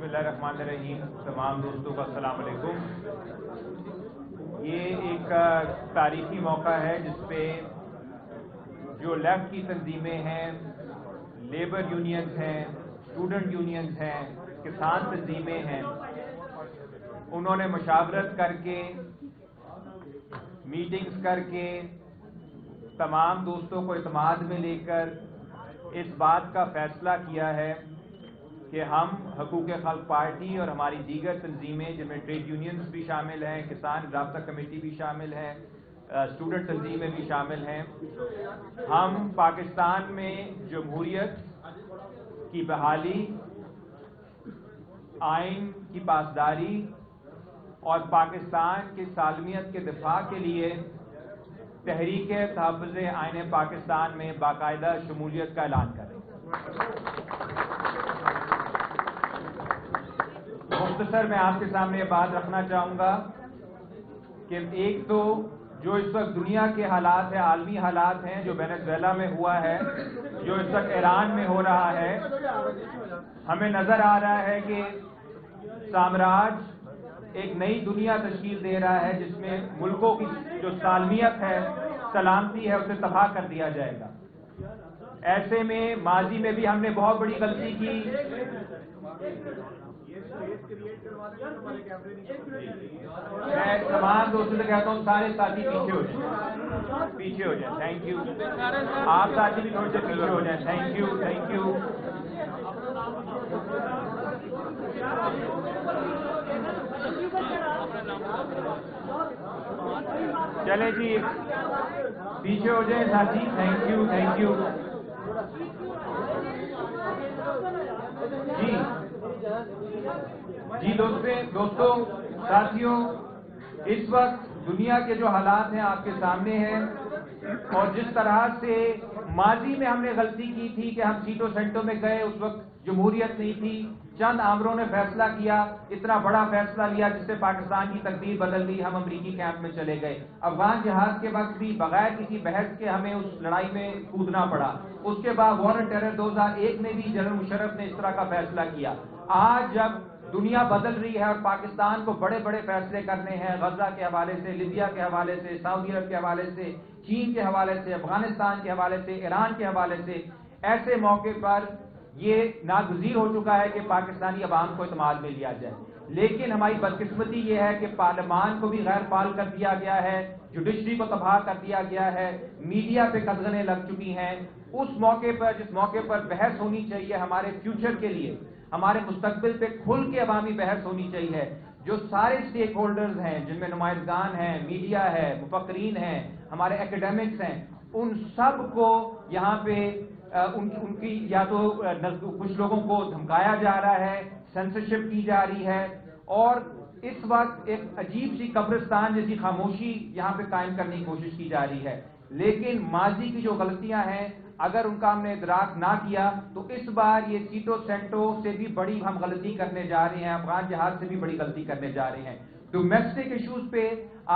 बिस्मिल्लाहिर्रहमानिर्रहीम। तमाम दोस्तों का अस्सलाम वालेकुम। ये एक तारीखी मौका है जिसपे जो लेफ्ट की तंजीमें हैं, लेबर यूनियंस हैं, स्टूडेंट यूनियंस हैं, किसान तंजीमें हैं, उन्होंने मशावरत करके, मीटिंग्स करके, तमाम दोस्तों को इत्मीनान में लेकर इस बात का फैसला किया है कि हम हकूक़-ए-खल्क़ पार्टी और हमारी दीगर तंजीमें जिनमें ट्रेड यूनियंस भी शामिल हैं, किसान राब्ता कमेटी भी शामिल है, स्टूडेंट तंजीमें भी शामिल हैं, हम पाकिस्तान में जमहूरियत की बहाली, आइन की पासदारी और पाकिस्तान की सालमियत के दिफा के लिए तहरीक तहफ़्फ़ुज़ आइन पाकिस्तान में बाकायदा शमूलियत का ऐलान करें। मुख्तसर मैं आपके सामने ये बात रखना चाहूँगा कि एक तो जो इस वक्त दुनिया के हालात है, आलमी हालात हैं, जो वेनेज़ुएला में हुआ है, जो इस वक्त ईरान में हो रहा है, हमें नज़र आ रहा है कि साम्राज्य एक नई दुनिया तश्कील दे रहा है जिसमें मुल्कों की जो सालमियत है, सलामती है, उसे तबाह कर दिया जाएगा। ऐसे में माजी में भी हमने बहुत बड़ी गलती की। मैं तमाम दोस्तों से कहता हूँ सारे साथी पीछे हो जाए। Thank you. आप साथी भी थोड़े से पीछे हो जाए। Thank you, thank you. चले जी, पीछे हो जाए साथी। Thank you, thank you. जी दोस्तों, साथियों, इस वक्त दुनिया के जो हालात हैं आपके सामने हैं और जिस तरह से माजी में हमने गलती की थी कि हम सीटों सेंटों में गए, उस वक्त जमहूरियत नहीं थी, चंद आमरों ने फैसला किया, इतना बड़ा फैसला लिया जिससे पाकिस्तान की तकदीर बदल गई, हम अमरीकी कैंप में चले गए। अफगान जिहाद के वक्त भी बगैर किसी बहस के हमें उस लड़ाई में कूदना पड़ा। उसके बाद वॉर ऑन टेरर 2001 में भी जनरल मुशर्रफ ने इस तरह का फैसला किया। आज जब दुनिया बदल रही है और पाकिस्तान को बड़े बड़े फैसले करने हैं, गजा के हवाले से, लिबिया के हवाले से, सऊदी अरब के हवाले से, चीन के हवाले से, अफगानिस्तान के हवाले से, ईरान के हवाले से, ऐसे मौके पर ये नागुज़ीर हो चुका है कि पाकिस्तानी अवाम को इत्मीनान में लिया जाए। लेकिन हमारी बदकिस्मती ये है कि पार्लियामान को भी गैर फाल कर दिया गया है, जुडिशरी को तबाह कर दिया गया है, मीडिया पे कदगनें लग चुकी हैं। उस मौके पर, जिस मौके पर बहस होनी चाहिए हमारे फ्यूचर के लिए, हमारे मुस्तकबिल पे खुल के अवामी बहस होनी चाहिए, जो सारे स्टेक होल्डर्स हैं, जिनमें नुमाइंदगान हैं, मीडिया है, मुफक्रीन हैं, हमारे एकेडमिक्स हैं, उन सब को यहाँ पे उनकी या तो कुछ लोगों को धमकाया जा रहा है, सेंसरशिप की जा रही है और इस वक्त एक अजीब सी कब्रिस्तान जैसी खामोशी यहाँ पे कायम करने की कोशिश की जा रही है। लेकिन माजी की जो गलतियां हैं, अगर उनका हमने इदराक ना किया तो इस बार ये सीटों सेंटों से भी बड़ी हम गलती करने जा रहे हैं, अफगान जिहाद से भी बड़ी गलती करने जा रहे हैं। डोमेस्टिक इश्यूज पे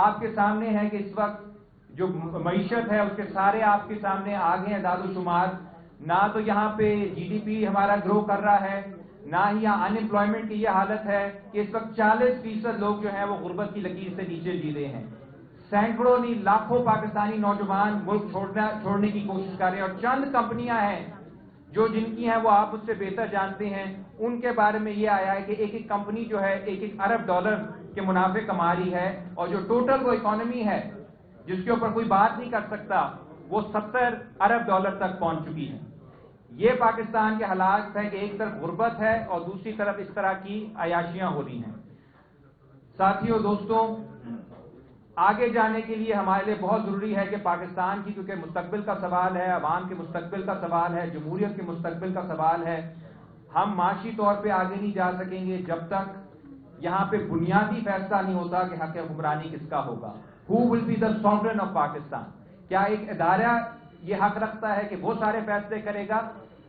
आपके सामने है कि इस वक्त जो मईशत है उसके सारे आपके सामने आ गए हैं दादोशुमार। ना तो यहाँ पे जीडीपी हमारा ग्रो कर रहा है, ना ही यहाँ अनएम्प्लॉयमेंट की ये हालत है कि इस वक्त 40% लोग जो हैं वो गुर्बत की लकीर से नीचे जी रहे हैं। सैकड़ों नहीं लाखों पाकिस्तानी नौजवान मुल्क छोड़ने की कोशिश कर रहे हैं और चंद कंपनियां हैं जो जिनकी हैं वो आप उससे बेहतर जानते हैं, उनके बारे में ये आया है कि एक एक कंपनी जो है एक अरब डॉलर के मुनाफे कमा रही है और जो टोटल वो इकोनॉमी है जिसके ऊपर कोई बात नहीं कर सकता, वो 70 अरब डॉलर तक पहुंच चुकी है। ये पाकिस्तान के हालात है कि एक तरफ गुर्बत है और दूसरी तरफ इस तरह की अयाशियां हो रही हैं। साथियों, दोस्तों, आगे जाने के लिए हमारे लिए बहुत जरूरी है कि पाकिस्तान की, क्योंकि मुस्तकबिल का सवाल है, अवाम के मुस्तकबिल का सवाल है, जमहूरियत के मुस्तकबिल का सवाल है, हम माशी तौर पे आगे नहीं जा सकेंगे जब तक यहाँ पे बुनियादी फैसला नहीं होता कि हक हुक्मरानी किसका होगा। Who will be the sovereign of Pakistan? क्या एक इदारा ये हक रखता है कि वो सारे फैसले करेगा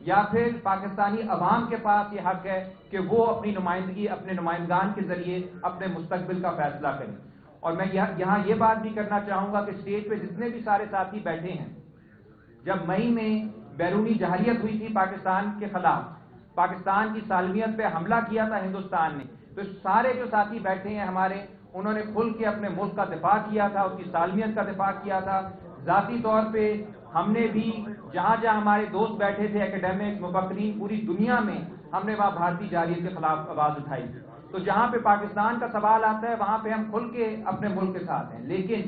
या फिर पाकिस्तानी अवाम के पास ये हक है कि वो अपनी नुमाइंदगी अपने नुमाइंदगान के जरिए अपने मुस्तकबिल का फैसला करें। और मैं यहाँ ये बात भी करना चाहूंगा कि स्टेज पे जितने भी सारे साथी बैठे हैं, जब मई में बैरूनी जहरियत हुई थी पाकिस्तान के खिलाफ, پاکستان کی سالمیت پہ حملہ کیا تھا ہندوستان نے، تو سارے جو ساتھی بیٹھے ہیں ہمارے، انہوں نے کھل کے اپنے ملک کا دفاع کیا تھا، اس کی سالمیت کا دفاع کیا تھا. ذاتی طور پہ ہم نے بھی جہاں جہاں ہمارے دوست بیٹھے تھے، اکیڈمکس، مفکرین، پوری دنیا میں ہم نے وہاں بھارتی جارحیت کے خلاف آواز اٹھائی. تو جہاں پہ پاکستان کا سوال آتا ہے وہاں پہ ہم کھل کے اپنے ملک کے ساتھ ہیں، لیکن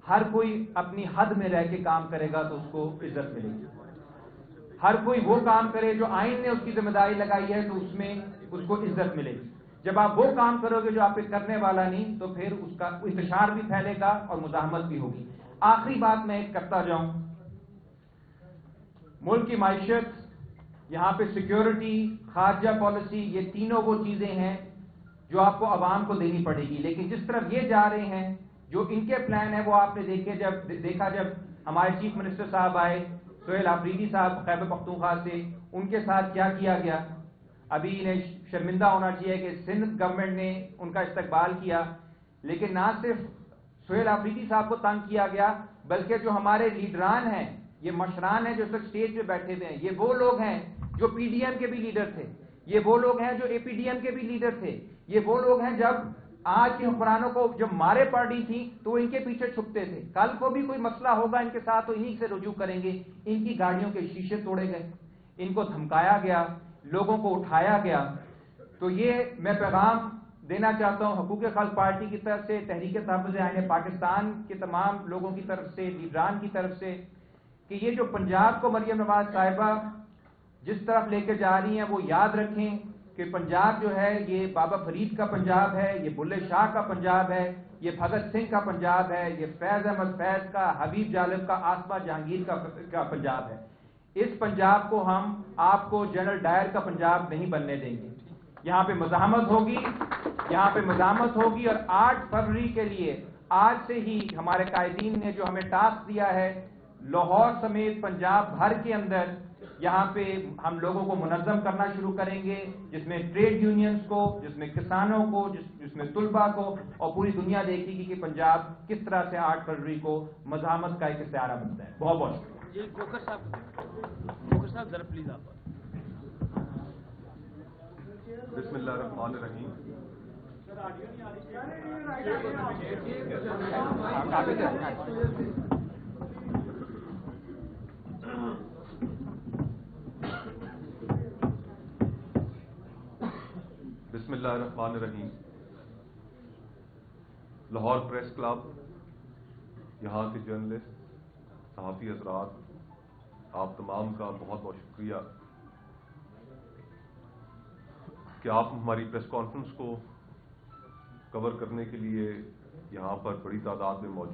ہر کوئی اپنی حد میں رہ کے کام کرے گا تو اس کو عزت ملے گی. ہر کوئی وہ کام کرے جو آئین نے اس کی ذمہ داری لگائی ہے تو اس میں اس کو عزت ملے گی. جب آپ وہ کام کرو گے جو آپ پہ کرنے والا نہیں، تو پھر اس کا انتشار بھی پھیلے گا اور مزاحمت بھی ہوگی. آخری بات میں ایک کرتا جاؤں، ملک کی معیشت، یہاں پہ سیکیورٹی، خارجہ پالیسی، یہ تینوں وہ چیزیں ہیں جو آپ کو عوام کو دینی پڑے گی. لیکن جس طرف یہ جا رہے ہیں، جو ان کے پلان ہے، وہ آپ نے دیکھا جب ہمارے چیف منسٹر صاحب آئے، سہیل آفریدی صاحب خیبر پختونخوا سے، ان کے ساتھ کیا کیا گیا. ابھی انہیں شرمندہ ہونا چاہیے کہ سندھ گورنمنٹ نے ان کا استقبال کیا. لیکن نہ صرف سہیل آفریدی صاحب کو تنگ کیا گیا، بلکہ جو ہمارے لیڈران ہیں، یہ مشران ہیں جو اس وقت اسٹیج پہ بیٹھے ہوئے ہیں، یہ وہ لوگ ہیں جو پی ڈی ایم کے بھی لیڈر تھے، یہ وہ لوگ ہیں جو اے پی ڈی ایم کے بھی لیڈر تھے، یہ وہ لوگ ہیں جب آج کی حکمرانوں کو جب مارے پڑ رہی تھی تو ان کے پیچھے چھپتے تھے. کل کو بھی کوئی مسئلہ ہوگا ان کے ساتھ تو انہی سے رجوع کریں گے. ان کی گاڑیوں کے شیشے توڑے گئے، ان کو دھمکایا گیا، لوگوں کو اٹھایا گیا. تو یہ میں پیغام دینا چاہتا ہوں حقوق خلق پارٹی کی طرف سے، تحریک تحفظ آئین پاکستان کے تمام لوگوں کی طرف سے، لیڈران کی طرف سے، کہ یہ جو پنجاب کو مریم نواز صاحبہ جس طرف لے کے جا رہی ہیں وہ یاد رکھیں کہ پنجاب جو ہے یہ بابا فرید کا پنجاب ہے، یہ بلے شاہ کا پنجاب ہے، یہ بھگت سنگھ کا پنجاب ہے، یہ فیض احمد فیض کا، حبیب جالب کا، آصفہ جہانگیر کا پنجاب ہے. اس پنجاب کو ہم آپ کو جنرل ڈائر کا پنجاب نہیں بننے دیں گے. یہاں پہ مزاحمت ہوگی، یہاں پہ مزاحمت ہوگی. اور 8 فروری کے لیے آج سے ہی ہمارے قائدین نے جو ہمیں ٹاسک دیا ہے، لاہور سمیت پنجاب بھر کے اندر یہاں پہ ہم لوگوں کو منظم کرنا شروع کریں گے، جس میں ٹریڈ یونینز کو، جس میں کسانوں کو، جس میں طلباء کو، اور پوری دنیا دیکھے گی کہ پنجاب کس طرح سے 8 فروری کو مزاحمت کا ایک استعارہ بنتا ہے. بہت بہت شکریہ. کوکر صاحب ذرا پلیز آپ. بسم اللہ الرحمن الرحیم. بسم اللہ الرحمن الرحیم. لاہور پریس کلب، یہاں کے جرنلسٹ، صحافی حضرات، آپ تمام کا بہت بہت شکریہ کہ آپ ہماری پریس کانفرنس کو کور کرنے کے لیے یہاں پر بڑی تعداد میں موجود